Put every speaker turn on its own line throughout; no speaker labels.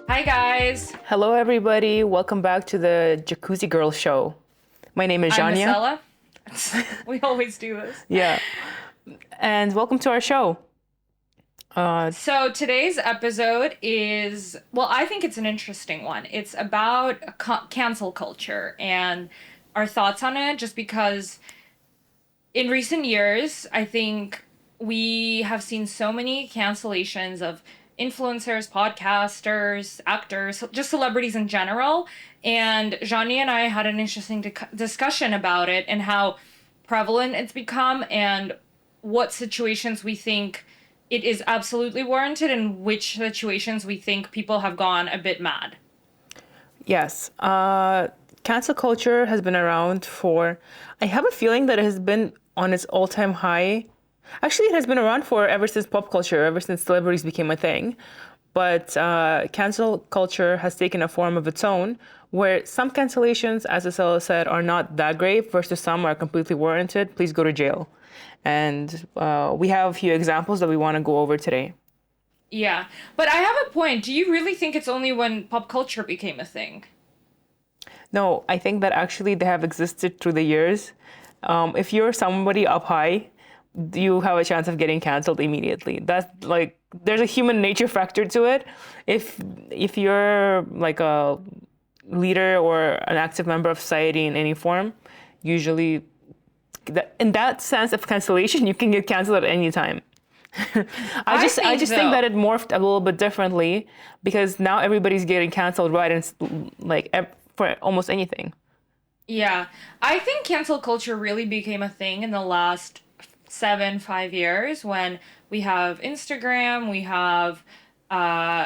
Hi, guys.
Hello, everybody. Welcome back to the Jacuzzi Girl Show. My name is
I'm
Janya.
Marcella. We always do this.
Yeah, and welcome to our show.
So, today's episode is, well, I think it's an interesting one. It's about cancel culture and our thoughts on it, just because in recent years, I think we have seen so many cancellations of influencers, podcasters, actors, just celebrities in general. And Jani and I had an interesting discussion about it and how prevalent it's become and what situations we think it is absolutely warranted and which situations we think people have gone a bit mad.
Yes, cancel culture has been around for, I have a feeling that it has been on its all-time high. Actually, it has been around for ever since pop culture, ever since celebrities became a thing. But cancel culture has taken a form of its own, where some cancellations, as Estella said, are not that great, versus some are completely warranted. Please go to jail. And we have a few examples that we want to go over today.
Yeah. But I have a point. Do you really think it's only when pop culture became a thing?
No, I think that actually they have existed through the years. If you're somebody up high, you have a chance of getting canceled immediately. That's like there's a human nature factor to it. If you're like a leader or an active member of society in any form, usually in that sense of cancellation, you can get canceled at any time. I just think that it morphed a little bit differently because now everybody's getting canceled right and like for almost anything.
Yeah. I think cancel culture really became a thing in the last 5 years when we have Instagram, we have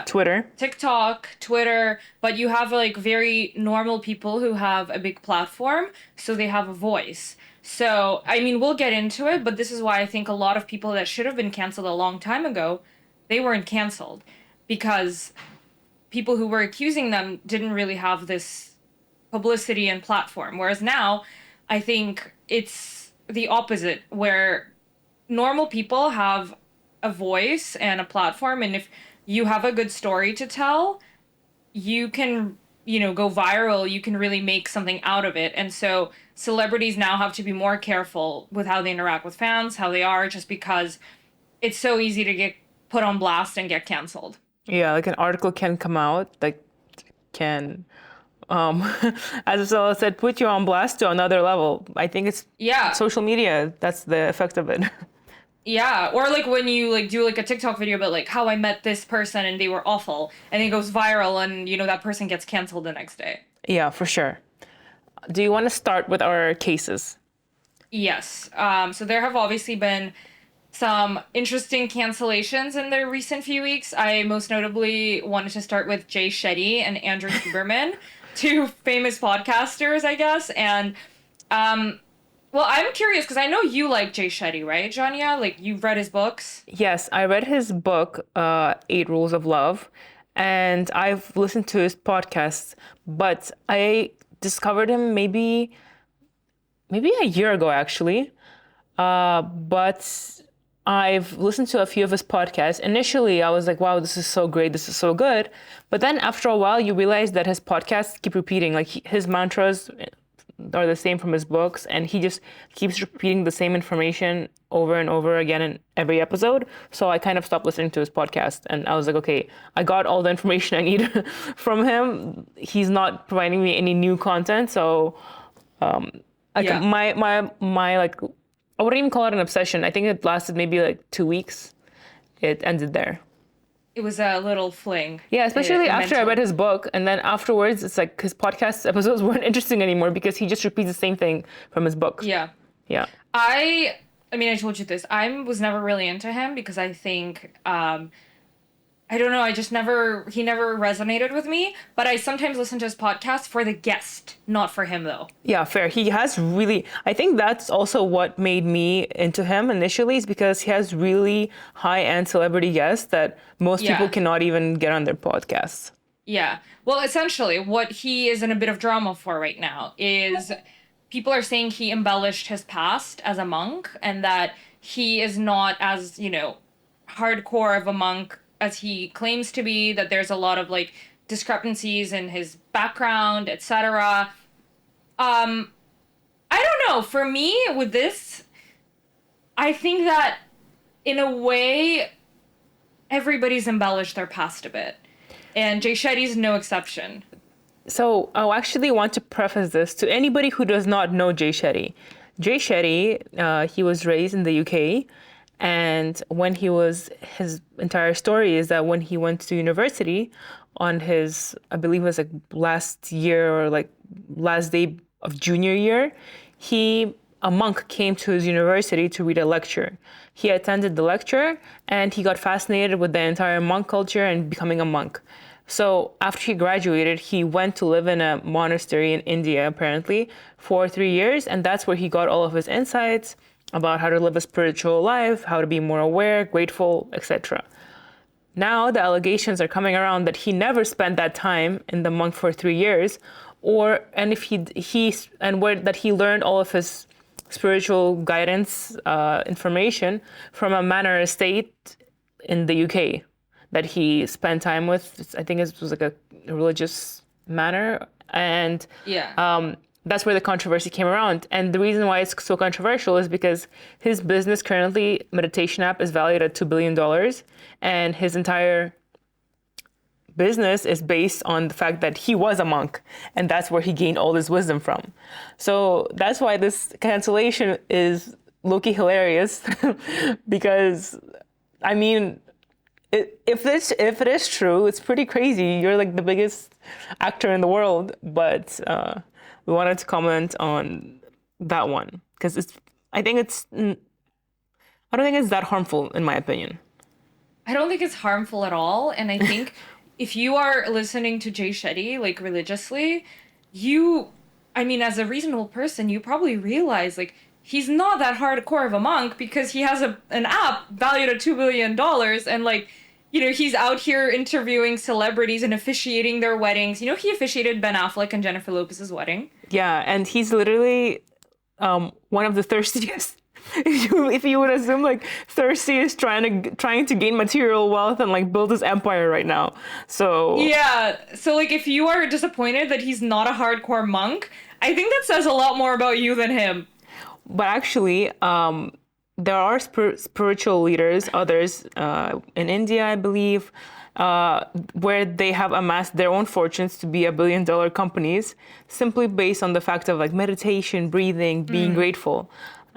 Twitter.
TikTok, Twitter, but you have like very normal people who have a big platform, so they have a voice. So, I mean, we'll get into it, but this is why I think a lot of people that should have been canceled a long time ago, they weren't canceled because people who were accusing them didn't really have this publicity and platform. Whereas now, I think it's the opposite, where normal people have a voice and a platform, and if you have a good story to tell, you can, go viral, you can really make something out of it. And so celebrities now have to be more careful with how they interact with fans, how they are, just because it's so easy to get put on blast and get canceled.
Yeah, like an article can come out that can, um, as Estella said, put you on blast to another level. I think it's
Yeah.
social media. That's the effect of it.
Yeah, or like when you like do like a TikTok video about like how I met this person and they were awful and it goes viral and that person gets canceled the next day.
Yeah, for sure. Do you want to start with our cases?
Yes. So there have obviously been some interesting cancellations in the recent few weeks. I most notably wanted to start with Jay Shetty and Andrew Huberman, two famous podcasters, I guess. And well, I'm curious because I know you like Jay Shetty, right, Janya? Like you've read his books.
Yes, I read his book, Eight Rules of Love, and I've listened to his podcasts, but I discovered him maybe a year ago actually. But I've listened to a few of his podcasts. Initially, I was like, wow, this is so great. This is so good. But then after a while, you realize that his podcasts keep repeating. Like his mantras are the same from his books. And he just keeps repeating the same information over and over again in every episode. So I kind of stopped listening to his podcast. And I was like, okay, I got all the information I need from him. He's not providing me any new content. So like
Yeah.
my like I wouldn't even call it an obsession. I think it lasted maybe like 2 weeks. It ended there.
It was a little fling.
Yeah, especially after I
Mental.
read his book, and then afterwards, it's like his podcast episodes weren't interesting anymore because he just repeats the same thing from his book.
Yeah.
Yeah.
I mean, I told you this. I was never really into him because I think I don't know, he never resonated with me, but I sometimes listen to his podcast for the guest, not for him though.
Yeah, fair. He has really, I think that's also what made me into him initially, is because he has really high-end celebrity guests that most people
Yeah.
cannot even get on their podcasts.
Yeah. Well, essentially, what he is in a bit of drama for right now is people are saying he embellished his past as a monk and that he is not as, hardcore of a monk as he claims to be, that there's a lot of like discrepancies in his background, etc. Um, I don't know. For me, with this, I think that in a way, everybody's embellished their past a bit, and Jay Shetty's no exception.
So I actually want to preface this to anybody who does not know Jay Shetty. Jay Shetty, he was raised in the UK, and his entire story is that when he went to university on his, I believe it was like last year or like last day of junior year, a monk came to his university to read a lecture. He attended the lecture and he got fascinated with the entire monk culture and becoming a monk. So after he graduated, he went to live in a monastery in India, apparently, for 3 years. And that's where he got all of his insights about how to live a spiritual life, how to be more aware, grateful, etc. Now the allegations are coming around that he never spent that time in the monk for 3 years, that he learned all of his spiritual guidance information from a manor estate in the UK that he spent time with. I think it was like a religious manor, and
Yeah.
that's where the controversy came around. And the reason why it's so controversial is because his business currently, meditation app, is valued at $2 billion, and his entire business is based on the fact that he was a monk, and that's where he gained all this wisdom from. So that's why this cancellation is low-key hilarious, because, I mean, if it is true, it's pretty crazy. You're like the biggest actor in the world, but we wanted to comment on that one because I don't think it's that harmful in my opinion.
I don't think it's harmful at all. And I think if you are listening to Jay Shetty, like religiously, I mean, as a reasonable person, you probably realize, like, he's not that hardcore of a monk because he has an app valued at $2 billion. And, like, he's out here interviewing celebrities and officiating their weddings. He officiated Ben Affleck and Jennifer Lopez's wedding.
Yeah, and he's literally one of the thirstiest. If you would assume, like, thirstiest trying to gain material wealth and like build his empire right now. So
yeah, so like if you are disappointed that he's not a hardcore monk, I think that says a lot more about you than him.
But actually, there are spiritual leaders, others in India, I believe, where they have amassed their own fortunes to be $1 billion companies simply based on the fact of like meditation, breathing, being grateful.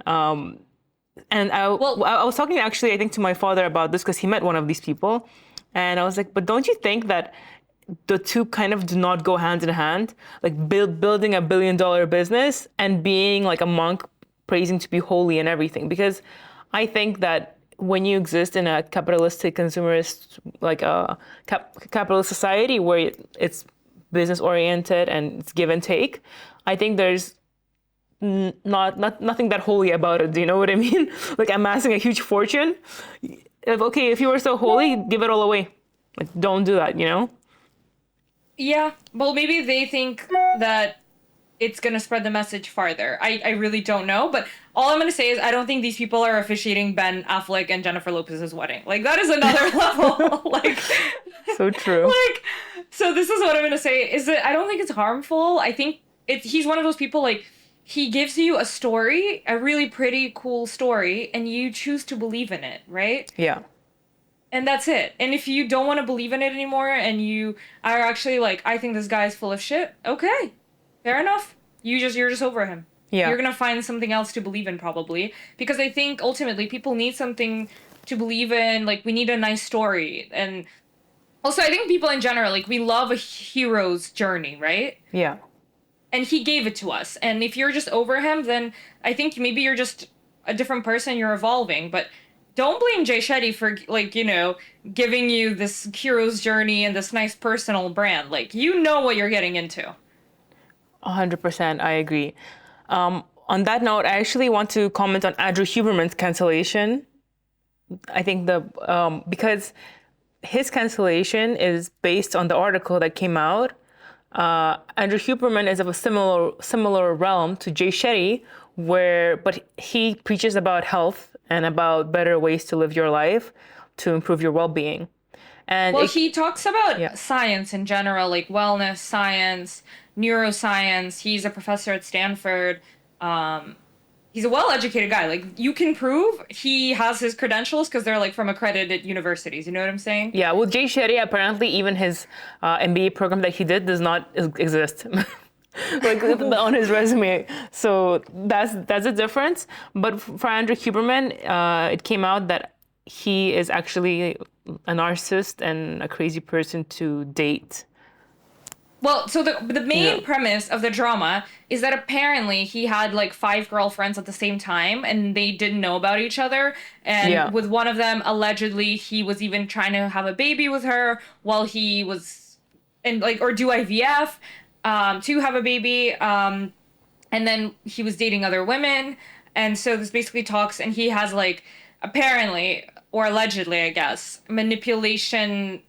And I was talking actually, I think, to my father about this because he met one of these people. And I was like, but don't you think that the two kind of do not go hand in hand? Like building $1 billion business and being like a monk, praising to be holy and everything. Because I think that when you exist in a capitalistic, consumerist, like a capitalist society where it's business oriented and it's give and take, I think there's nothing that holy about it. Do you know what I mean? Like amassing a huge fortune. Okay, if you were so holy, give it all away. Like, don't do that,
Yeah, well, maybe they think that it's going to spread the message farther. I really don't know, but all I'm going to say is I don't think these people are officiating Ben Affleck and Jennifer Lopez's wedding. Like, that is another level. Like,
so true.
Like, so this is what I'm going to say is that I don't think it's harmful. I think he's one of those people, like, he gives you a story, a really pretty, cool story, and you choose to believe in it, right?
Yeah.
And that's it. And if you don't want to believe in it anymore and you are actually like, I think this guy's full of shit, okay. Fair enough. You're just over him.
Yeah.
You're going to find something else to believe in probably. Because I think ultimately people need something to believe in. Like, we need a nice story. And also I think people in general, like, we love a hero's journey, right?
Yeah.
And he gave it to us. And if you're just over him, then I think maybe you're just a different person, you're evolving. But don't blame Jay Shetty for, like, giving you this hero's journey and this nice personal brand. Like, you know what you're getting into.
100%, I agree. On that note, I actually want to comment on Andrew Huberman's cancellation. I think because his cancellation is based on the article that came out. Andrew Huberman is of a similar realm to Jay Shetty, but he preaches about health and about better ways to live your life to improve your well-being. And
Well, he talks
yeah.
about science in general, like wellness science, neuroscience. He's a professor at Stanford. Um, he's a well-educated guy. Like you can prove he has his credentials because they're like from accredited universities. You know what I'm saying?
Yeah, with Jay Shetty, apparently even his MBA program that he did does not exist, like on his resume. So that's a difference. But for Andrew Huberman, it came out that he is actually a narcissist and a crazy person to date.
Well, so the
Yeah,
main premise of the drama is that apparently he had like five girlfriends at the same time and they didn't know about each other. And
yeah,
with one of them, allegedly, he was even trying to have a baby with her while he was and like or do IVF to have a baby. And then he was dating other women. And so this basically talks and he has like apparently or allegedly, I guess, manipulation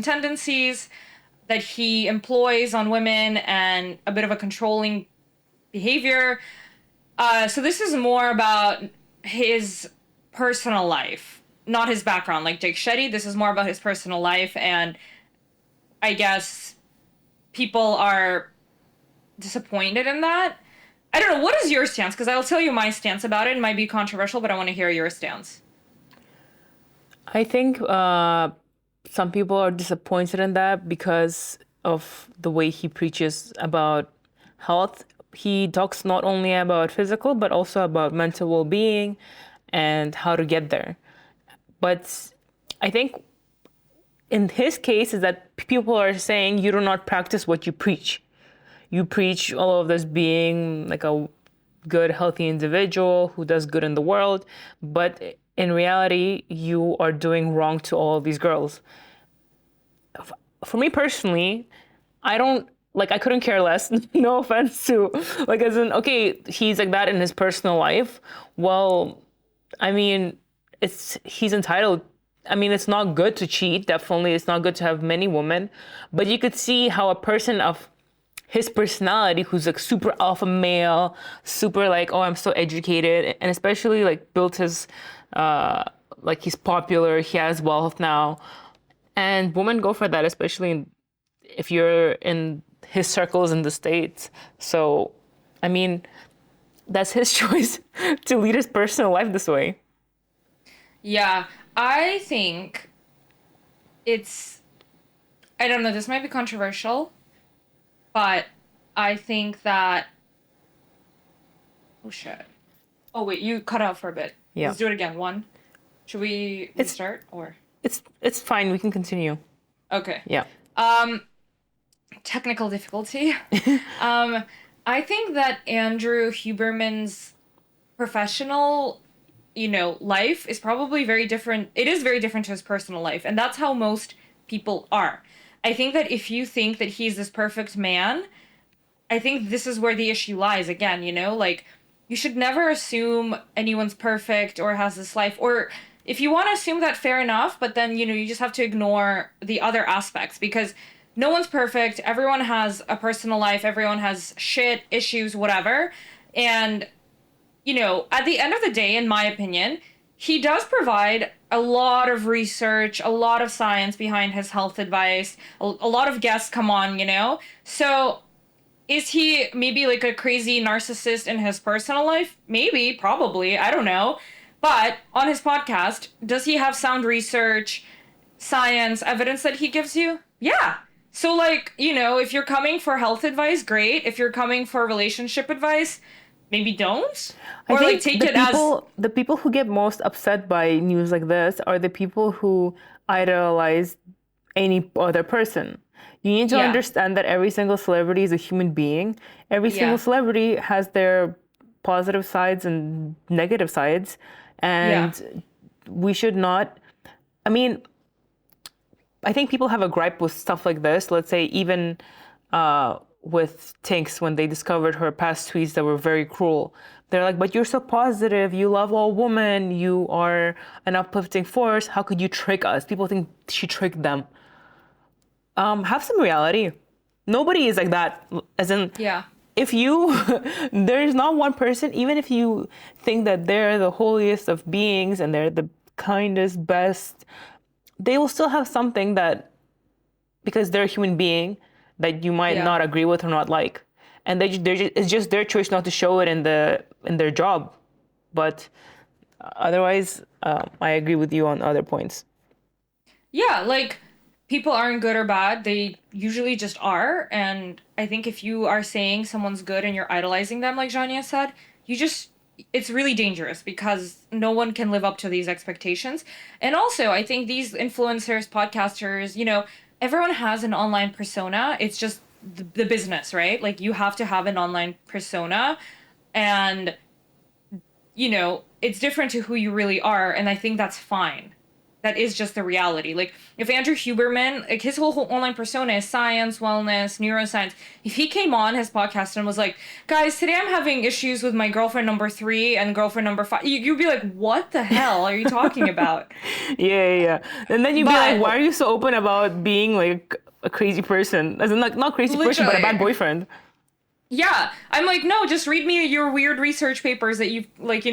tendencies that he employs on women and a bit of a controlling behavior. So this is more about his personal life, not his background. Like Jake Shetty, this is more about his personal life, and I guess people are disappointed in that. I don't know. What is your stance? Because I'll tell you my stance about it. It might be controversial, but I want to hear your stance.
I think some people are disappointed in that because of the way he preaches about health. He talks not only about physical, but also about mental well being and how to get there. But I think in his case, is that people are saying you do not practice what you preach. You preach all of this being like a good, healthy individual who does good in the world, but in reality, you are doing wrong to all of these girls. For me personally, I don't like I couldn't care less. No offense to like as in okay, he's like that in his personal life. Well, I mean, it's he's entitled. I mean, it's not good to cheat. Definitely, it's not good to have many women. But you could see how a person of his personality, who's like super alpha male, super like, oh, I'm so educated, and especially like built his, like he's popular, he has wealth now, and women go for that, especially if you're in his circles in the States. So, I mean, that's his choice to lead his personal life this way.
Yeah, I think it's, I don't know, this might be controversial, but I think that, oh shit. Oh wait, you cut out for a bit.
Yeah,
Let's do it again. One. Should we
it's
restart or?
it's fine. We can continue.
Okay.
Yeah.
Um, technical difficulty. Um, I think that Andrew Huberman's professional, life is probably very different. It is very different to his personal life, and that's how most people are. I think that if you think that he's this perfect man, I think this is where the issue lies again, like you should never assume anyone's perfect or has this life or if you want to assume that fair enough, but then you just have to ignore the other aspects because no one's perfect. Everyone has a personal life, everyone has shit, issues, whatever. And at the end of the day, in my opinion, he does provide a lot of research, a lot of science behind his health advice. A lot of guests come on. So is he maybe like a crazy narcissist in his personal life? Maybe, probably. I don't know. But on his podcast, does he have sound research, science, evidence that he gives you? Yeah. So, like, if you're coming for health advice, great. If you're coming for relationship advice, maybe don't.
I
Or, like,
think
take it as.
the people who get most upset by news like this are the people who idolize any other person. You need to
Yeah.
understand that every single celebrity is a human being. Every single
Yeah.
celebrity has their positive sides and negative sides,
Yeah.
and we should not. I mean, I think people have a gripe with stuff like this. Let's say even with Tinks when they discovered her past tweets that were very cruel. They're like, but you're so positive. You love all women. You are an uplifting force. How could you trick us? People think she tricked them. Have some reality. Nobody is like that. As in,
Yeah.
if you, there is not one person, even if you think that they're the holiest of beings and they're the kindest, best, they will still have something that, because they're a human being, that you might
Yeah.
not agree with or not like, and it's just their choice not to show it in their job. But otherwise, I agree with you on other points.
Yeah, like people aren't good or bad. They usually just are. And I think if you are saying someone's good and you're idolizing them, like Jania said, you just, it's really dangerous because no one can live up to these expectations. And also, I think these influencers, podcasters, everyone has an online persona. It's just the business, right? Like you have to have an online persona. And it's different to who you really are, and I think that's fine. That is just the reality. Like, if Andrew Huberman, like his whole online persona is science, wellness, neuroscience. If he came on his podcast and was like, guys, today I'm having issues with my girlfriend number 3 and girlfriend number 5, you'd be like, what the hell are you talking about?
Yeah. And then you'd be
But
like, why are you so open about being like a crazy person? As in, like, not crazy person, but a bad
literally,
boyfriend.
yeah, I'm like, no, just read me your weird research papers that you've, like,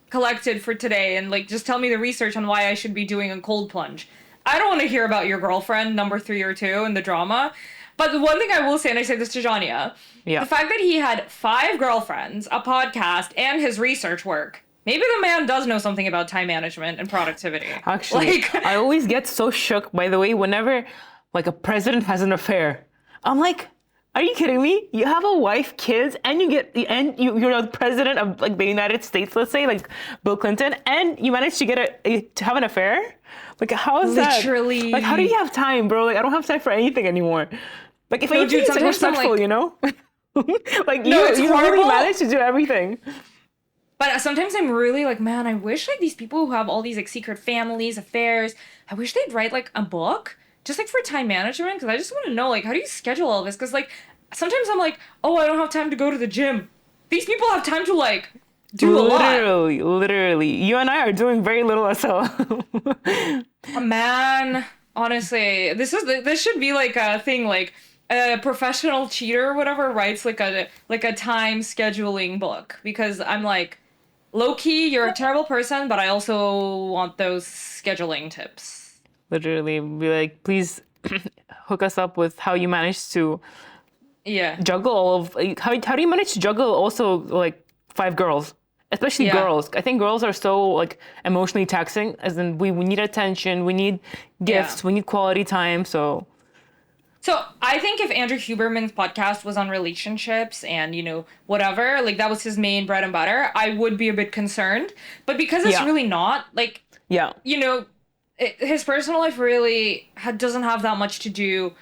collected for today and like just tell me the research on why I should be doing a cold plunge. I don't want to hear about your girlfriend number 3 or 2 and the drama. But the one thing I will say, and I say this to Jania,
Yeah.
the fact that he had 5 girlfriends, a podcast, and his research work. Maybe the man does know something about time management and productivity.
Actually,
Like,
I always get so shook, by the way, whenever like a president has an affair. I'm like, are you kidding me? You have a wife, kids, and you're the president of like the United States, let's say, like Bill Clinton, and you managed to to have an affair? Like, how is
literally.
that? Like, how do you have time, bro? Like, I don't have time for anything anymore. Like, if
No,
anything,
dude,
it's like
sometimes I'm
respectful,
like,
you know? Like,
no, it's
you really
horrible.
managed to do everything.
But sometimes I'm really like, man, I wish like these people who have all these like secret families, affairs, I wish they'd write like a book just like for time management because I just want to know like how do you schedule all this? Because like sometimes I'm like, oh, I don't have time to go to the gym. These people have time to like do a lot.
Literally. You and I are doing very little SL.
Man, honestly, this should be like a thing like a professional cheater or whatever writes like a time scheduling book because I'm like low key, you're a terrible person, but I also want those scheduling tips.
Literally, be like, please hook us up with how you manage to
Yeah.
juggle all of like, how do you manage to juggle also like 5 girls, especially
Yeah.
girls. I think girls are so like emotionally taxing, as in we need attention, we need gifts,
Yeah.
we need quality time. So
So I think if Andrew Huberman's podcast was on relationships and, whatever, like that was his main bread and butter, I would be a bit concerned. But because it's
yeah,
really not, like,
yeah,
his personal life really doesn't have that much to do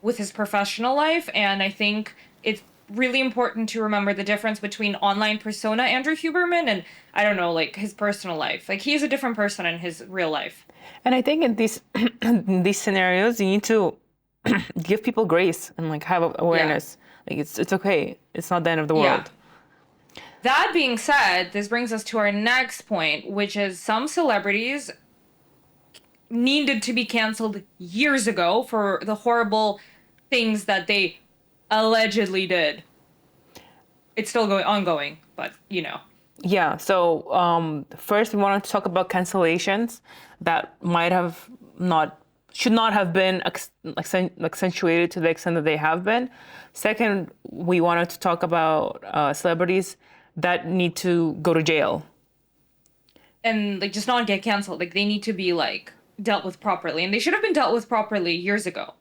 with his professional life. And I think it's really important to remember the difference between online persona Andrew Huberman and, I don't know, like his personal life. Like he's a different person in his real life.
and I think in these in these scenarios you need to give people grace and like have awareness. Like it's okay. It's not the end of the
Yeah.
world.
That being said, this brings us to our next point, which is some celebrities needed to be canceled years ago for the horrible things that they allegedly did. It's still ongoing, but
Yeah. So first, we wanted to talk about cancellations that might have not should not have been accentuated to the extent that they have been. Second, we wanted to talk about celebrities that need to go to jail.
And like just not get canceled. Like they need to be like dealt with properly, and they should have been dealt with properly years ago.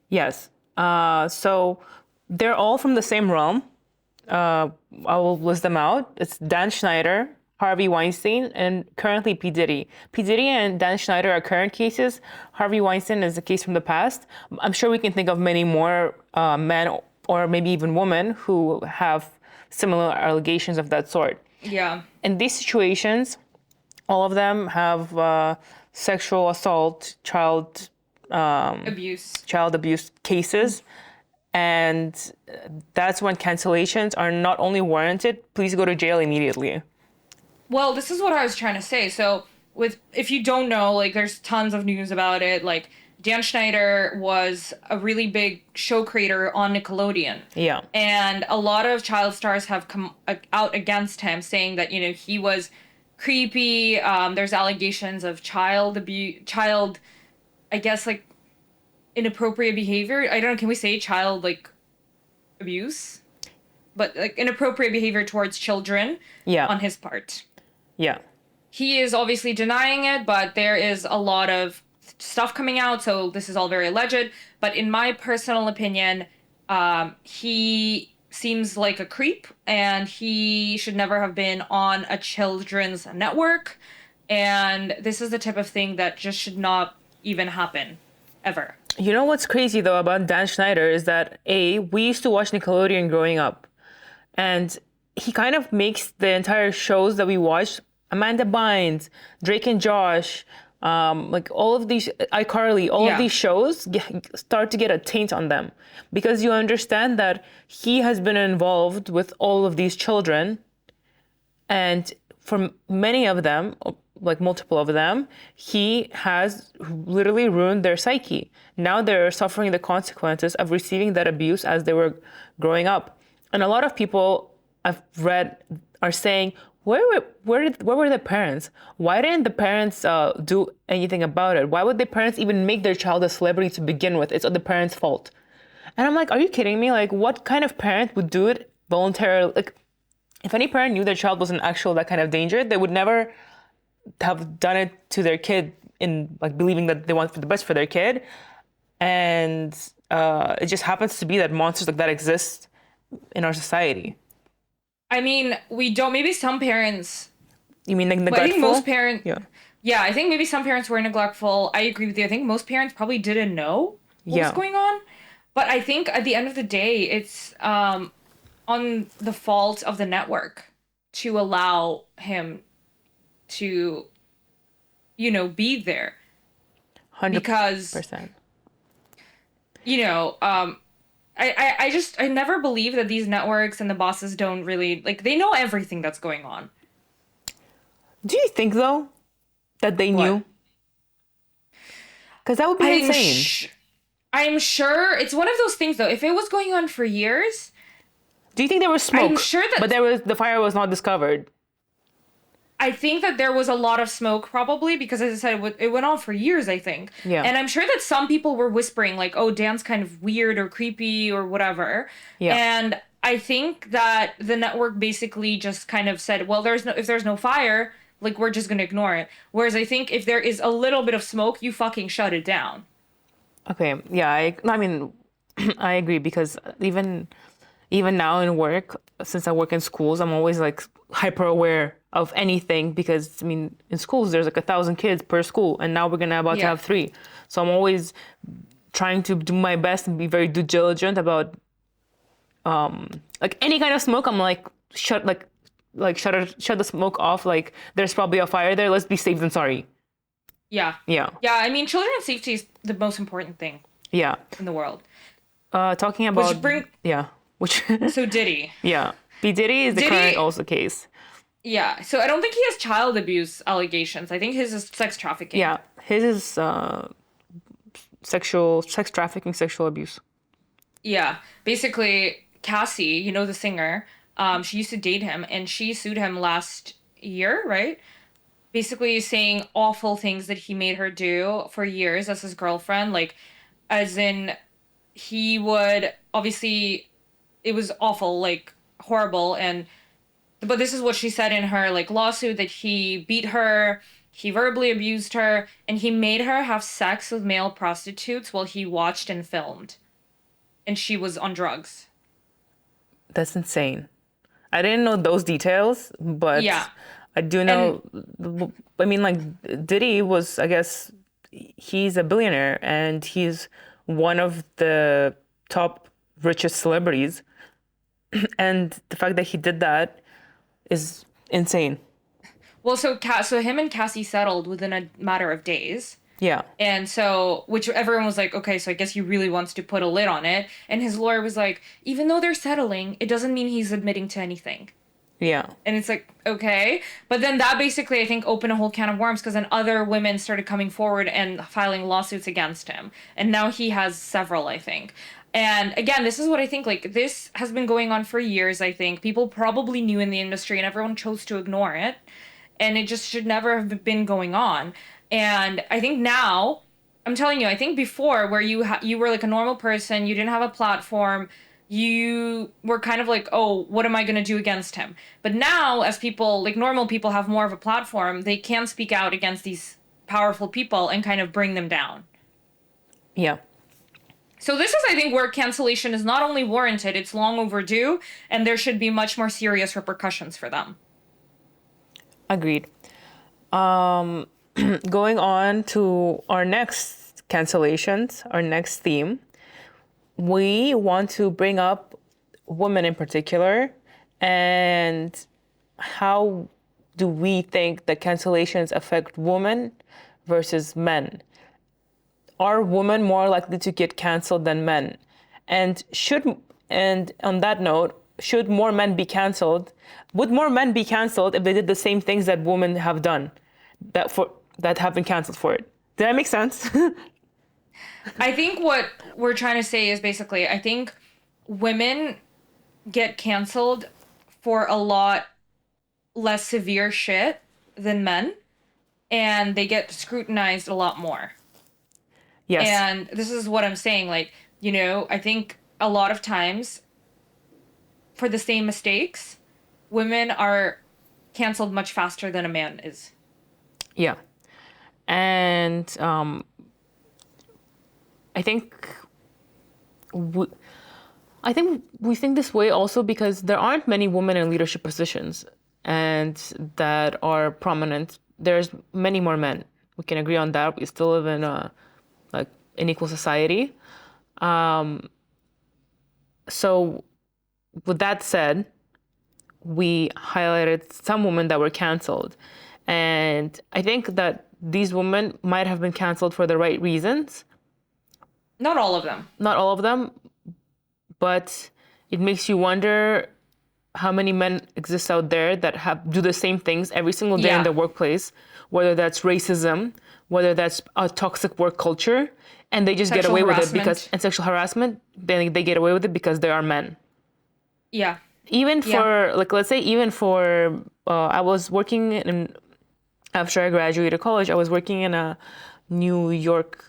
Yes. So they're all from the same realm. I will list them out. It's Dan Schneider, Harvey Weinstein, and currently P. Diddy. P. Diddy and Dan Schneider are current cases. Harvey Weinstein is a case from the past. I'm sure we can think of many more men or maybe even women who have similar allegations of that sort.
Yeah.
In these situations, all of them have sexual assault, child abuse cases. And that's when cancellations are not only warranted, please go to jail immediately.
Well, this is what I was trying to say. So, if you don't know, like, there's tons of news about it. Like, Dan Schneider was a really big show creator on Nickelodeon.
Yeah.
And a lot of child stars have come out against him, saying that, he was creepy. There's allegations of child abuse, I guess like inappropriate behavior. I don't know, can we say child like abuse? But like inappropriate behavior towards children
Yeah.
on his part.
Yeah.
He is obviously denying it, but there is a lot of stuff coming out, so this is all very alleged. But in my personal opinion, he seems like a creep, and he should never have been on a children's network. And this is the type of thing that just should not even happen, ever.
You know what's crazy though about Dan Schneider is that we used to watch Nickelodeon growing up, and he kind of makes the entire shows that we watched, Amanda Bynes, Drake and Josh, like all of these, iCarly, all of
Yeah.
these shows start to get a taint on them because you understand that he has been involved with all of these children, and for many of them, like multiple of them, he has literally ruined their psyche. Now they're suffering the consequences of receiving that abuse as they were growing up. And a lot of people I've read are saying, where were the parents? Why didn't the parents do anything about it? Why would the parents even make their child a celebrity to begin with? It's the parents' fault. And I'm like, are you kidding me? Like, what kind of parent would do it voluntarily? Like, if any parent knew their child was in actual that kind of danger, they would never have done it to their kid in like believing that they want for the best for their kid. And it just happens to be that monsters like that exist in our society.
I mean, we don't, maybe some parents,
You mean like
but I think
neglectful?
most parents,
Yeah.
yeah, I think maybe some parents were neglectful. I agree with you. I think most parents probably didn't know what was
Yeah.
going on. But I think at the end of the day, it's on the fault of the network to allow him to, be there.
100%.
Because, I never believe that these networks and the bosses don't really, like, they know everything that's going on.
Do you think though that they
What?
knew? Because that would be
I'm,
insane.
I'm sure it's one of those things, though. If it was going on for years,
Do you think there was smoke?
I'm sure that-
But the fire was not discovered.
I think that there was a lot of smoke probably because, as I said, it went on for years, I think.
Yeah.
And I'm sure that some people were whispering like, oh, Dan's kind of weird or creepy or whatever.
Yeah.
And I think that the network basically just kind of said, well, if there's no fire, like, we're just going to ignore it. Whereas I think if there is a little bit of smoke, you fucking shut it down.
Okay, yeah, I mean, I agree because even now in work, since I work in schools, I'm always like hyper aware of anything because I mean, in schools there's like 1,000 kids per school, and now we're gonna about to
Yeah.
have 3, so I'm always trying to do my best and be very due diligent about like any kind of smoke. I'm like shut the smoke off. Like there's probably a fire there. Let's be safe than sorry.
Yeah.
Yeah,
Yeah, I mean, children's safety is the most important thing
yeah.
in the world.
Talking about
bring-
yeah, which
So Diddy.
yeah. P. Diddy is the
Diddy-
current also case.
Yeah, so I don't think he has child abuse allegations. I think his is sex trafficking.
Yeah, his is sex trafficking, sexual abuse.
Yeah. Basically, Cassie, the singer, she used to date him and she sued him last year, right? Basically saying awful things that he made her do for years as his girlfriend. Like, as in, he would, obviously, it was awful, like, horrible. But this is what she said in her, like, lawsuit, that he beat her, he verbally abused her, and he made her have sex with male prostitutes while he watched and filmed. And she was on drugs.
That's insane. I didn't know those details, but
Yeah.
I do know. I mean, like Diddy was, I guess, he's a billionaire and he's one of the top richest celebrities, and the fact that he did that is insane.
Well, so him and Cassie settled within a matter of days.
Yeah.
And so, which everyone was like, okay, so I guess he really wants to put a lid on it. And his lawyer was like, even though they're settling, it doesn't mean he's admitting to anything.
Yeah.
And it's like, okay. But then that basically, I think, opened a whole can of worms because then other women started coming forward and filing lawsuits against him. And now he has several, I think. And again, this is what I think, like, this has been going on for years, I think. People probably knew in the industry and everyone chose to ignore it. and it just should never have been going on. And I think now, I'm telling you, I think before, where you were like a normal person, you didn't have a platform, you were kind of like, oh, what am I going to do against him? But now, as people, like normal people, have more of a platform, they can speak out against these powerful people and kind of bring them down.
Yeah.
So this is, I think, where cancellation is not only warranted, it's long overdue, and there should be much more serious repercussions for them.
Agreed. Going on to our next cancellations, our next theme, we want to bring up women in particular, and how do we think that cancellations affect women versus men? Are women more likely to get canceled than men? And on that note, should more men be canceled? Would more men be canceled if they did the same things that women have done that have been canceled for it? Did that make sense?
I think what we're trying to say is basically, I think women get canceled for a lot less severe shit than men, and they get scrutinized a lot more.
Yes.
And this is what I'm saying. Like, I think a lot of times for the same mistakes, women are canceled much faster than a man is.
Yeah. And I think we think this way also because there aren't many women in leadership positions and that are prominent. There's many more men. We can agree on that. We still live in a an equal society. So with that said, we highlighted some women that were canceled. And I think that these women might have been canceled for the right reasons.
Not all of them.
Not all of them, but it makes you wonder how many men exist out there that do the same things every single day in the workplace, whether that's racism, whether that's a toxic work culture, and they just get away with it because, and sexual harassment, they get away with it because they are men.
Yeah.
Even for, let's say, I was working after I graduated college, I was working in a New York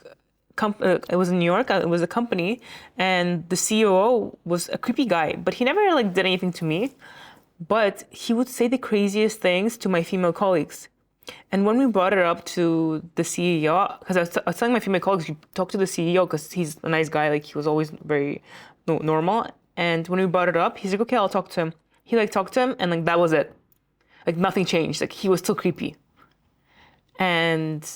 it was in New York. It was a company, and the COO was a creepy guy, but he never did anything to me. But he would say the craziest things to my female colleagues. And when we brought it up to the CEO, because I was telling my female colleagues, you talk to the CEO because he's a nice guy. He was always very normal. And when we brought it up, he's like, okay, I'll talk to him. He talked to him, and that was it. Nothing changed. He was still creepy. And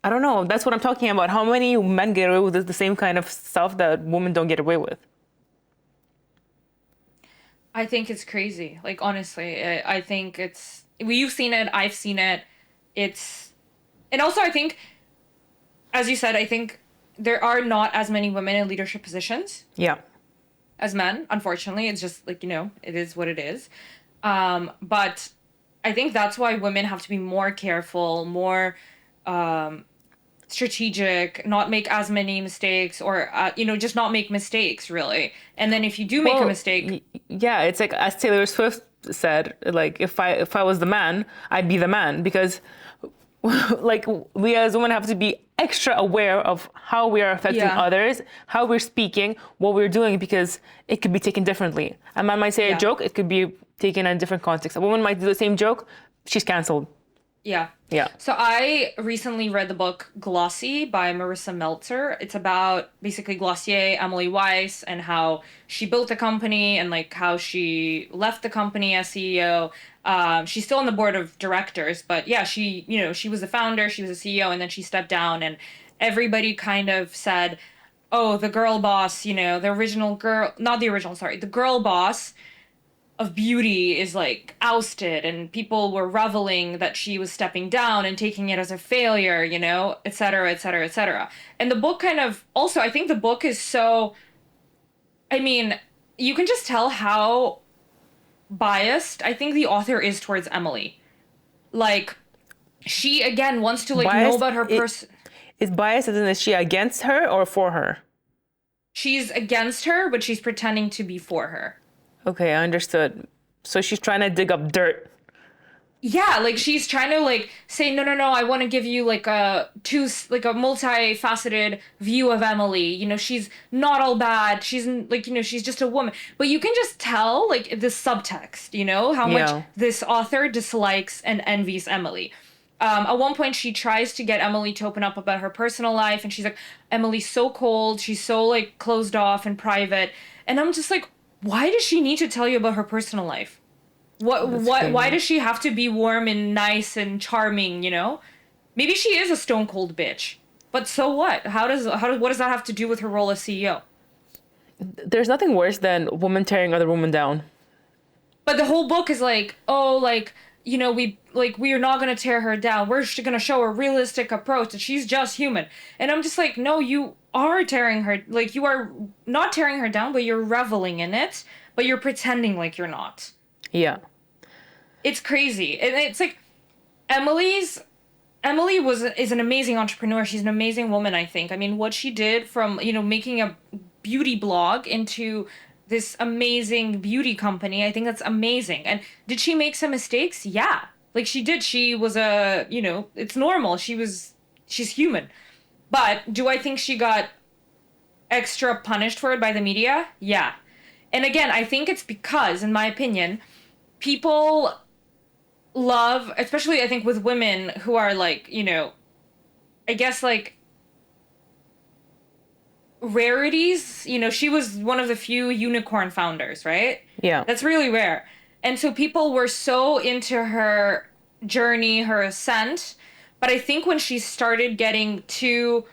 I don't know. That's what I'm talking about. How many men get away with the same kind of stuff that women don't get away with?
I think it's crazy. Honestly, I think you've seen it. I've seen it. And also I think, as you said, I think there are not as many women in leadership positions.
Yeah.
As men, unfortunately. It's just it is what it is. But I think that's why women have to be more careful, more strategic, not make as many mistakes, or just not make mistakes really. And then if you do make a mistake,
yeah, it's as Taylor Swift said, if I was the man, I'd be the man, because we as women have to be extra aware of how we are affecting others, how we're speaking, what we're doing, because it could be taken differently. A man might say a joke, it could be taken in a different context. A woman might do the same joke, she's canceled.
Yeah.
Yeah.
So I recently read the book Glossy by Marissa Meltzer. It's about basically Glossier, Emily Weiss, and how she built the company and how she left the company as CEO. She's still on the board of directors, but yeah, she was the founder, she was the CEO, and then she stepped down, and everybody kind of said, oh, the girl boss, the girl boss of beauty is ousted, and people were reveling that she was stepping down and taking it as a failure, et cetera, et cetera, et cetera. And the book kind of also, I think the book is so, you can just tell how biased I think the author is towards Emily. She again wants to know about her person.
Is biased, as in, is she against her or for her?
She's against her, but she's pretending to be for her.
Okay, I understood. So she's trying to dig up dirt.
yeah, like she's trying to like say, no, no, no, I want to give you like like a multifaceted view of Emily. You know, she's not all bad. She's like, you know, she's just a woman. But you can just tell like the subtext, you know, how much
Yeah.
this author dislikes and envies Emily. At one point, she tries to get Emily to open up about her personal life, and she's like, Emily's so cold. She's so like closed off and private. And I'm just like, why does she need to tell you about her personal life?
That's
Why
crazy.
does she have to be warm and nice and charming, you know? Maybe she is a stone cold bitch. But so what? What does that have to do with her role as CEO?
There's nothing worse than a woman tearing other women down.
But the whole book is like, oh, like, you know, we are not going to tear her down. We're going to show a realistic approach that she's just human. And I'm just like, no, you are tearing her, like you are not tearing her down, but you're reveling in it, but you're pretending like you're not.
Yeah.
It's crazy. And it's like Emily was is an amazing entrepreneur. She's an amazing woman, I think. I mean, what she did from, you know, making a beauty blog into this amazing beauty company, I think that's amazing. And did she make some mistakes? Yeah. Like she did. She was a, you know, it's normal. She's human. But do I think she got extra punished for it by the media? Yeah. And again, I think it's because, in my opinion, people love, especially I think with women who are like, you know, I guess like rarities. You know, she was one of the few unicorn founders, right?
Yeah.
That's really rare. And so people were so into her journey, her ascent. But I think when she started getting too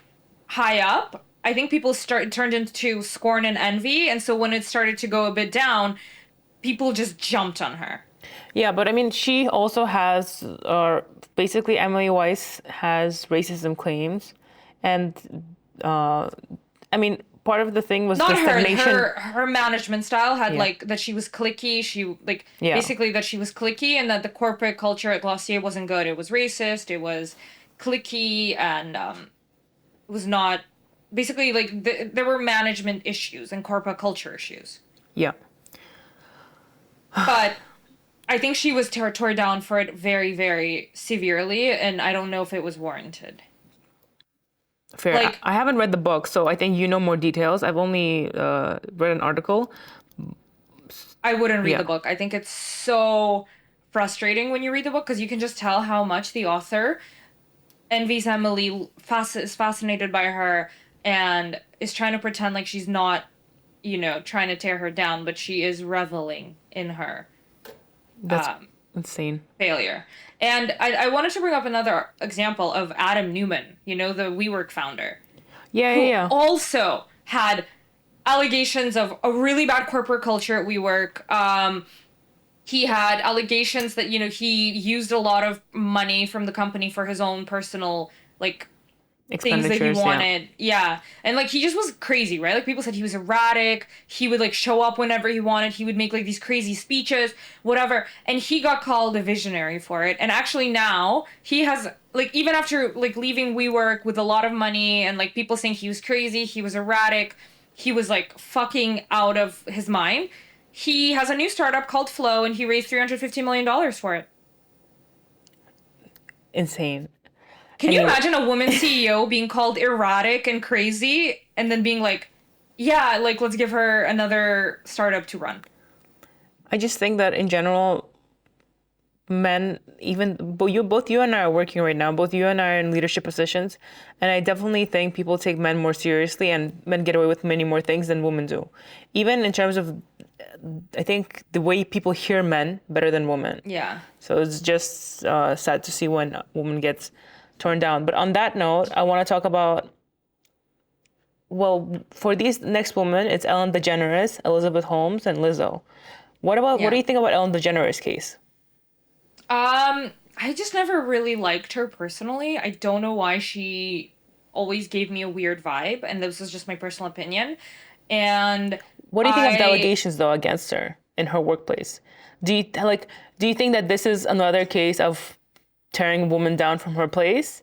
high up, I think people turned into scorn and envy. And so when it started to go a bit down, people just jumped on her.
Yeah, but I mean, she also has, basically, Emily Weiss has racism claims. And, I mean, part of the thing was the
Not her.
stagnation.
Her management style had
Yeah.
like that she was clicky. She like
Yeah.
basically that she was clicky and that the corporate culture at Glossier wasn't good. It was racist. It was clicky and it was not basically like there were management issues and corporate culture issues.
Yeah.
But I think she was tore down for it very, very severely, and I don't know if it was warranted.
Fair.
Like
I haven't read the book, so I think you know more details. I've only read an article.
I wouldn't read
Yeah.
the book. I think it's so frustrating when you read the book because you can just tell how much the author envies Emily, is fascinated by her, and is trying to pretend like she's not, you know, trying to tear her down, but she is reveling in her
That's insane.
failure. And I wanted to bring up another example of Adam Newman, you know, the WeWork founder,
Yeah, yeah,
who
yeah.
also had allegations of a really bad corporate culture at WeWork. He had allegations that, you know, he used a lot of money from the company for his own personal, like, things that he
Expenditures, yeah.
wanted. Yeah. And like he just was crazy, right? Like people said he was erratic. He would like show up whenever he wanted. He would make like these crazy speeches, whatever. And he got called a visionary for it. And actually now he has like even after like leaving WeWork with a lot of money and like people saying he was crazy, he was erratic, he was like fucking out of his mind. He has a new startup called Flow and he raised $350 million for it.
Insane.
Can
I
you
mean,
imagine a woman CEO being called erratic and crazy and then being like, yeah, like let's give her another startup to run?
I just think that in general, men, even both you and I are working right now. Both you and I are in leadership positions, and I definitely think people take men more seriously, and men get away with many more things than women do. Even in terms of, I think the way people hear men better than women.
Yeah.
So it's just sad to see when a woman gets torn down. But on that note, I want to talk about, well, for these next women, it's Ellen DeGeneres, Elizabeth Holmes, and Lizzo. What do
Yeah.
you think about Ellen DeGeneres' case?
I just never really liked her personally. I don't know why she always gave me a weird vibe, and this is just my personal opinion. And
What do you think of the
I
allegations though against her in her workplace? Do you think that this is another case of tearing a woman down from her place?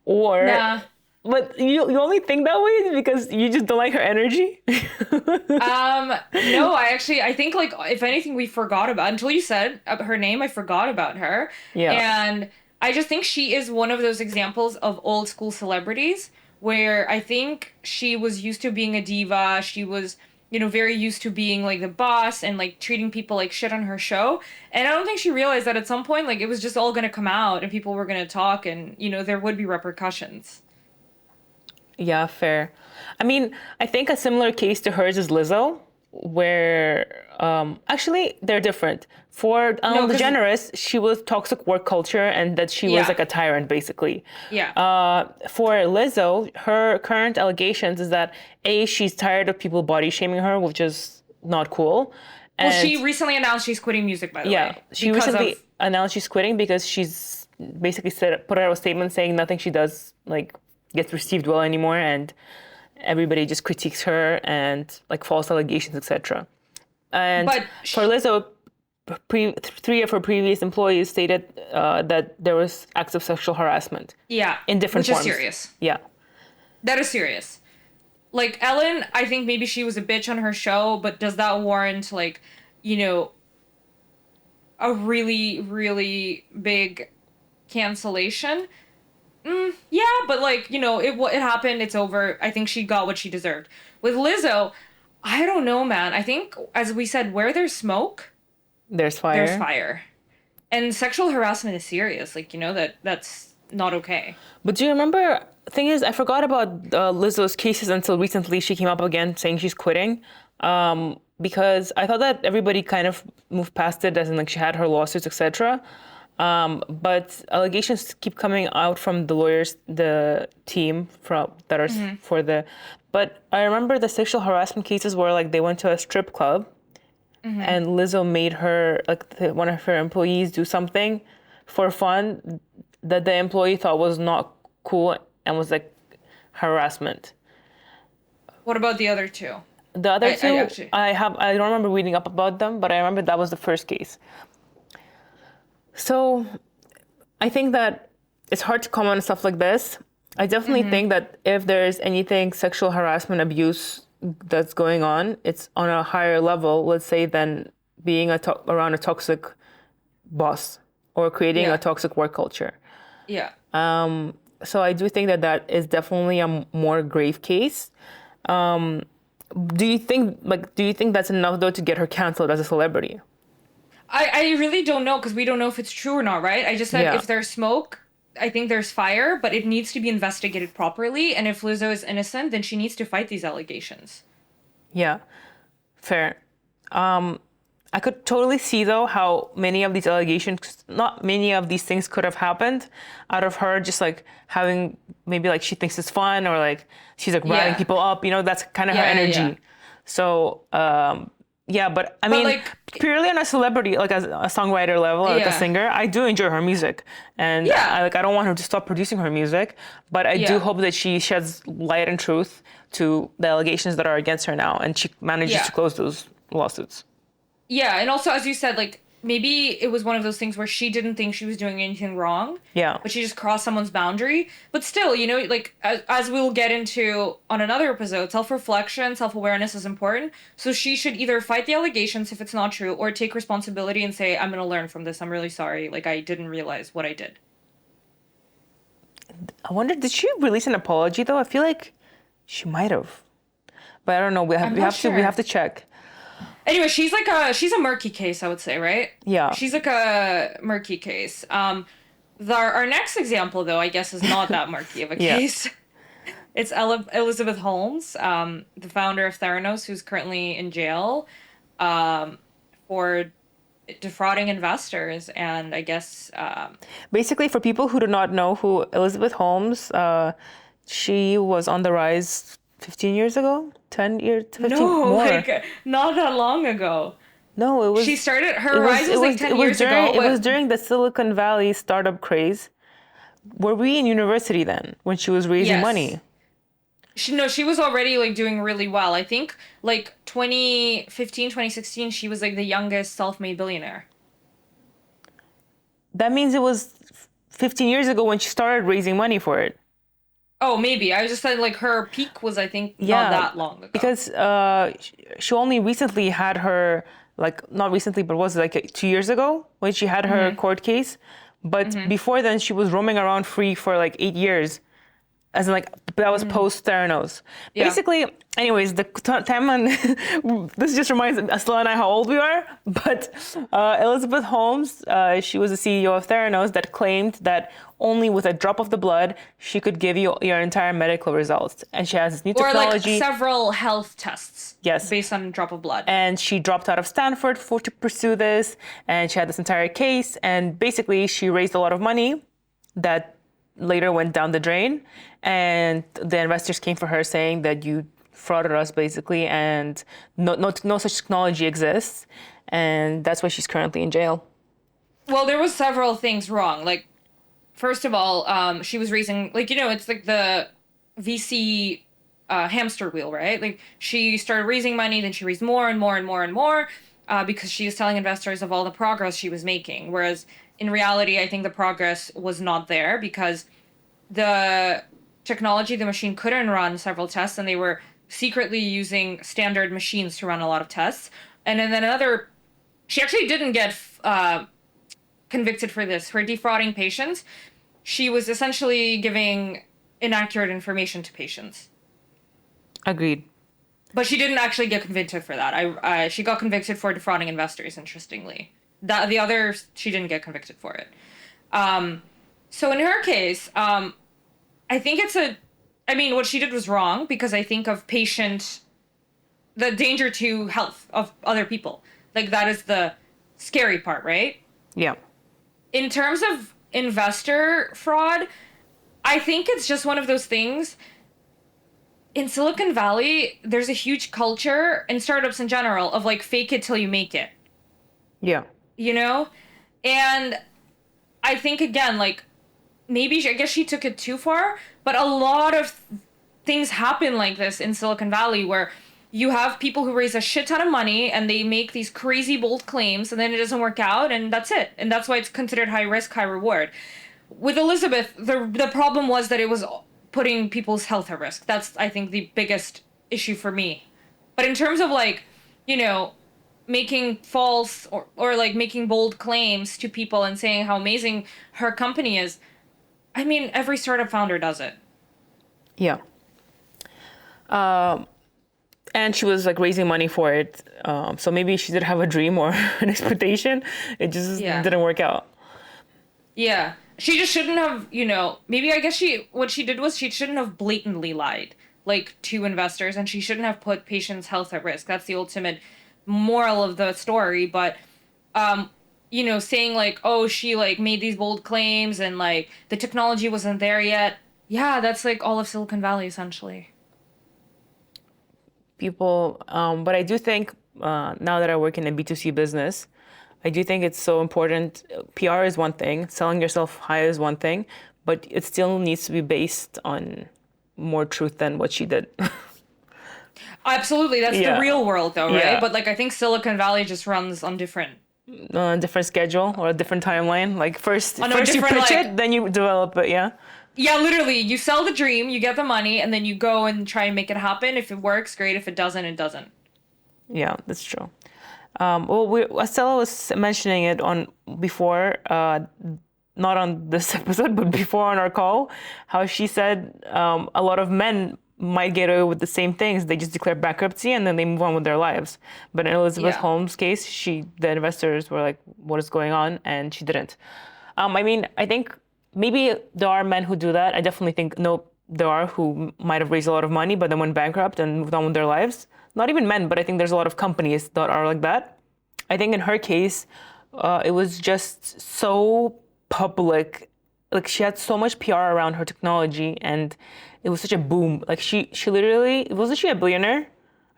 Or
nah.
But you only think that way because you just don't like her energy?
No, I think like if anything we forgot about until you said her name, I forgot about her.
Yeah.
And I just think she is one of those examples of old school celebrities where I think she was used to being a diva. She was, very used to being like the boss and like treating people like shit on her show. And I don't think she realized that at some point like it was just all going to come out and people were going to talk and, there would be repercussions.
Yeah, fair. I mean, I think a similar case to hers is Lizzo, where actually they're different. For
No, 'cause
DeGeneres, she was toxic work culture and that she was
yeah.
like a tyrant, basically.
Yeah.
For Lizzo, her current allegations is that A, she's tired of people body shaming her, which is not cool.
Well,
And
she recently announced she's quitting music, by the
yeah,
way,
she
because
recently
of
announced she's quitting because she's basically put out a statement saying nothing she does like gets received well anymore, and everybody just critiques her and like false allegations, etc. And
but
for Lizzo, three of her previous employees stated that there was acts of sexual harassment
yeah,
in different
which
forms.
is serious.
Yeah,
That is serious. Like Ellen, I think maybe she was a bitch on her show, but does that warrant like, you know, a really, really big cancellation? Yeah, but like, it happened, it's over. I think she got what she deserved. With Lizzo, I don't know, man. I think as we said, where there's smoke,
there's
there's
fire.
fire. And sexual harassment is serious. Like, that's not okay.
But do you remember? Thing is, I forgot about Lizzo's cases until recently. She came up again saying she's quitting, because I thought that everybody kind of moved past it, as in like she had her lawsuits, etc. But allegations keep coming out from the lawyers, the team from that are for the. But I remember the sexual harassment cases where like they went to a strip club, and Lizzo made her one of her employees do something for fun that the employee thought was not cool and was like harassment.
What about the other two?
The other
I
two,
actually.
I don't remember reading up about them, but I remember that was the first case. So I think that it's hard to comment on stuff like this. I definitely think that if there's anything sexual harassment, abuse that's going on, it's on a higher level, let's say, than being around a toxic boss or creating
Yeah.
a toxic work culture.
Yeah.
So I do think that that is definitely a more grave case. Do you think that's enough though to get her canceled as a celebrity?
I really don't know because we don't know if it's true or not, right? I just said
Yeah.
if there's smoke, I think there's fire, but it needs to be investigated properly. And if Lizzo is innocent, then she needs to fight these allegations.
Yeah, fair. I could totally see though how many of these allegations, not many of these things could have happened out of her just like having maybe like she thinks it's fun or like she's like riling
Yeah.
people up, that's kind of her
Yeah, yeah,
energy.
yeah.
So, yeah, but I mean,
like-
purely on a celebrity, like as a songwriter level, like a
Yeah.
singer, I do enjoy her music. And
Yeah.
I don't want her to stop producing her music, but I do
Yeah.
hope that she sheds light and truth to the allegations that are against her now and she manages
Yeah.
to close those lawsuits.
Yeah, and also as you said, like maybe it was one of those things where she didn't think she was doing anything wrong.
Yeah.
But she just crossed someone's boundary. But still, like as we'll get into on another episode, self-reflection, self-awareness is important. So she should either fight the allegations if it's not true or take responsibility and say, I'm going to learn from this. I'm really sorry. Like I didn't realize what I did.
I wonder, did she release an apology though? I feel like she might have. But I don't know. We
not
have
sure.
to check.
Anyway, she's a murky case, I would say, right?
Yeah.
She's like a murky case. Our next example, though, I guess, is not that murky of a
Yeah.
case. It's Elizabeth Holmes, the founder of Theranos, who's currently in jail for defrauding investors. And I guess...
Basically, for people who do not know who Elizabeth Holmes, she was on the rise 15 years ago, 10 years, 15
no,
more.
like, not that long ago.
No, it was.
She started... Her rise was like 10 years ago.
It
but-
was during the Silicon Valley startup craze. Were we in university then when she was raising
Yes.
money?
She was already like doing really well. I think like 2015, 2016, she was like the youngest self-made billionaire.
That means it was 15 years ago when she started raising money for it.
Oh, maybe. I was just saying like her peak was I think not
Yeah,
that long ago.
because she only recently had her, like, not recently, but was like 2 years ago when she had her
Mm-hmm.
court case. But
Mm-hmm.
before then, she was roaming around free for like 8 years. As in, like, that was
Mm.
post Theranos.
Yeah.
Basically, anyways, the timeline. This just reminds Asla and I how old we are. But Elizabeth Holmes, she was the CEO of Theranos that claimed that only with a drop of the blood she could give you your entire medical results. And she has this new
Or like
technology.
several health tests
Yes.
based on drop of blood.
And she dropped out of Stanford for to pursue this, and she had this entire case. And basically, she raised a lot of money that later went down the drain. And the investors came for her saying that you frauded us, basically, and no such technology exists. And that's why she's currently in jail.
Well, there was several things wrong. Like first of all, she was raising like it's like the VC hamster wheel, right? Like she started raising money, then she raised more and more and more and more because she was telling investors of all the progress she was making. Whereas in reality, I think the progress was not there because the technology, the machine couldn't run several tests, and they were secretly using standard machines to run a lot of tests. And then another, she actually didn't get convicted for this, for defrauding patients. She was essentially giving inaccurate information to patients.
Agreed.
But she didn't actually get convicted for that. She got convicted for defrauding investors. Interestingly, the other she didn't get convicted for it. Um, so in her case, I think it's a. I mean, what she did was wrong because I think of the danger to health of other people. Like that is the scary part, right?
Yeah.
In terms of investor fraud, I think it's just one of those things. In Silicon Valley, there's a huge culture in startups in general of like fake it till you make it,
Yeah.
you know? And I think again, like maybe I guess she took it too far, but a lot of things happen like this in Silicon Valley where you have people who raise a shit ton of money and they make these crazy bold claims and then it doesn't work out and that's it. And that's why it's considered high risk, high reward. With Elizabeth, the problem was that it was putting people's health at risk. That's I think the biggest issue for me. But in terms of like, you know, making false or like making bold claims to people and saying how amazing her company is, I mean, every startup founder does it.
Yeah. And she was like raising money for it. So maybe she did have a dream or an expectation. It just
Yeah.
didn't work out.
Yeah. She just shouldn't have, maybe I guess what she did was she shouldn't have blatantly lied, like to investors, and she shouldn't have put patients' health at risk. That's the ultimate moral of the story. But, saying like, oh, she like made these bold claims and like the technology wasn't there yet. Yeah, that's like all of Silicon Valley essentially.
People, but I do think now that I work in a B2C business, I do think it's so important. PR is one thing, selling yourself high is one thing, but it still needs to be based on more truth than what she did.
Absolutely, that's the
Yeah.
real world though, right?
Yeah.
But like I think Silicon Valley just runs on different
Different schedule or a different timeline. Like first,
on a
first you
different
pitch
like
it, then you develop it. Yeah.
yeah, literally, you sell the dream, you get the money, and then you go and try and make it happen. If it works, great. If it doesn't, it doesn't.
Yeah, that's true. Estella was mentioning it on before, not on this episode, but before on our call, how she said a lot of men might get away with the same things. They just declare bankruptcy and then they move on with their lives. But in Elizabeth
Yeah.
Holmes' case, the investors were like, "What is going on?" and she didn't. I mean, I think maybe there are men who do that. I definitely think no, there are who might have raised a lot of money but then went bankrupt and moved on with their lives. Not even men, but I think there's a lot of companies that are like that. I think in her case, it was just so public. Like she had so much PR around her technology, and it was such a boom. Like she literally wasn't she a billionaire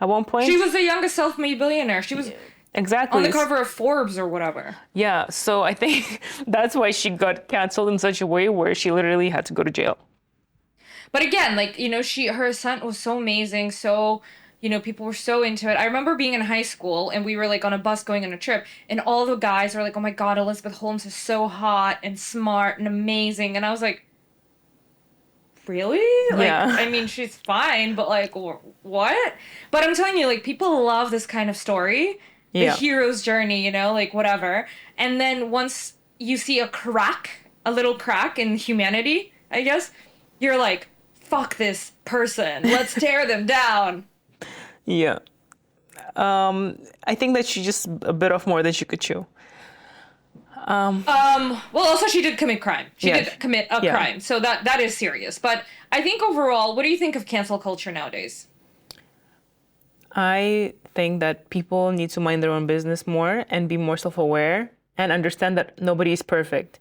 at one point?
She was the youngest self-made billionaire. She was on
Exactly.
the cover of Forbes or whatever.
Yeah, so I think that's why she got canceled in such a way where she literally had to go to jail.
But again, like, her ascent was so amazing, so, people were so into it. I remember being in high school and we were like on a bus going on a trip, and all the guys were like, "Oh my God, Elizabeth Holmes is so hot and smart and amazing." And I was like, really? Like,
Yeah.
I mean, she's fine, but like, what? But I'm telling you, like, people love this kind of story, the
Yeah.
hero's journey, you know, like whatever. And then once you see a little crack in humanity, I guess, you're like, fuck this person. Let's tear them down.
Yeah. I think that she just a bit of more than she could chew.
Well, also she did commit crime. She
Yes.
did commit a
Yeah.
crime, so that is serious. But I think overall, what do you think of cancel culture nowadays?
I think that people need to mind their own business more and be more self-aware and understand that nobody is perfect.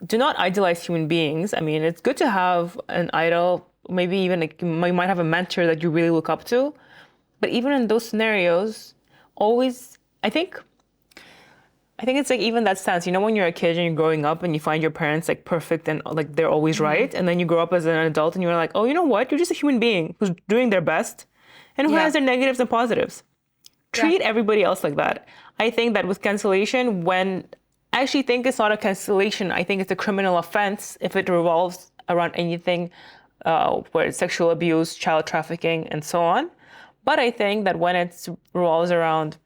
Do not idolize human beings. I mean, it's good to have an idol, maybe even like you might have a mentor that you really look up to. But even in those scenarios, always, I think it's like even that sense, you know, when you're a kid and you're growing up and you find your parents like perfect and like they're always right. And then you grow up as an adult and you're like, oh, you know what? You're just a human being who's doing their best and who
Yeah.
has their negatives and positives. Treat everybody else like that. I think that with cancellation, I actually think it's not a cancellation. I think it's a criminal offense if it revolves around anything where it's sexual abuse, child trafficking, and so on. But I think that when it revolves around,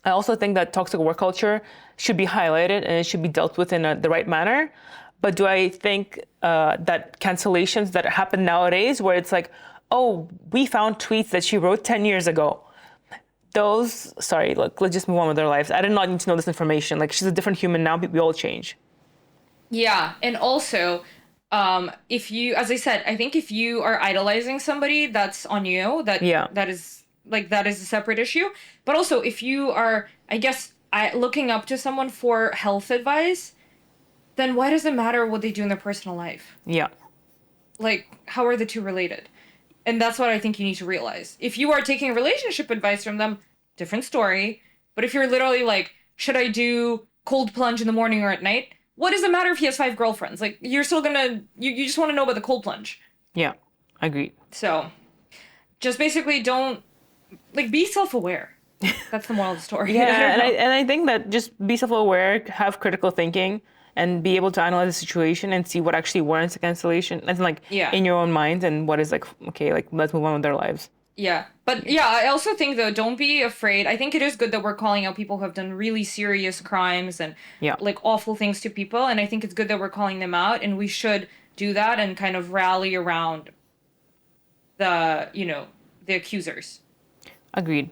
I also think that toxic work culture should be highlighted and it should be dealt with in the right manner. But do I think that cancellations that happen nowadays, where it's like, oh, we found tweets that she wrote 10 years ago. Look, let's just move on with their lives. I did not need to know this information. Like, she's a different human now. We all change.
Yeah, and also, if you, as I said, I think if you are idolizing somebody, that's on you. That is a separate issue. But also, if you are, I guess, looking up to someone for health advice, then why does it matter what they do in their personal life?
Yeah.
Like, how are the two related? And that's what I think you need to realize. If you are taking relationship advice from them, different story. But if you're literally like, should I do cold plunge in the morning or at night? What does it matter if he has 5 girlfriends? Like, you're still gonna, you just want to know about the cold plunge.
Yeah. Agreed.
So, just basically don't, like, be self-aware. That's the moral of the story.
Yeah,
I don't know.
and I think that just be self-aware, have critical thinking, and be able to analyze the situation and see what actually warrants a cancellation. And like
Yeah.
in your own mind and what is like, okay, like let's move on with their lives.
Yeah. But yeah, I also think though, don't be afraid. I think it is good that we're calling out people who have done really serious crimes and
Yeah.
like awful things to people. And I think it's good that we're calling them out, and we should do that and kind of rally around the accusers.
Agreed.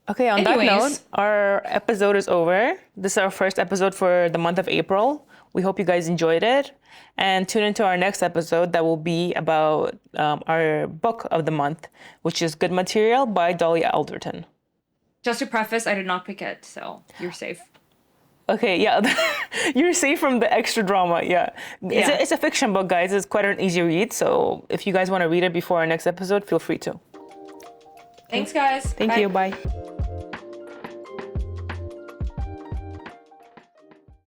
Okay, on that
Anyways.
note, our episode is over. This is our first episode for the month of April. We hope you guys enjoyed it. And tune into our next episode that will be about our book of the month, which is Good Material by Dolly Alderton.
Just to preface, I did not pick it, so you're safe.
Okay, yeah. You're safe from the extra drama, yeah. It's a fiction book, guys. It's quite an easy read. So if you guys want to read it before our next episode, feel free to.
Thanks, guys.
Thank
Bye.
you. Bye.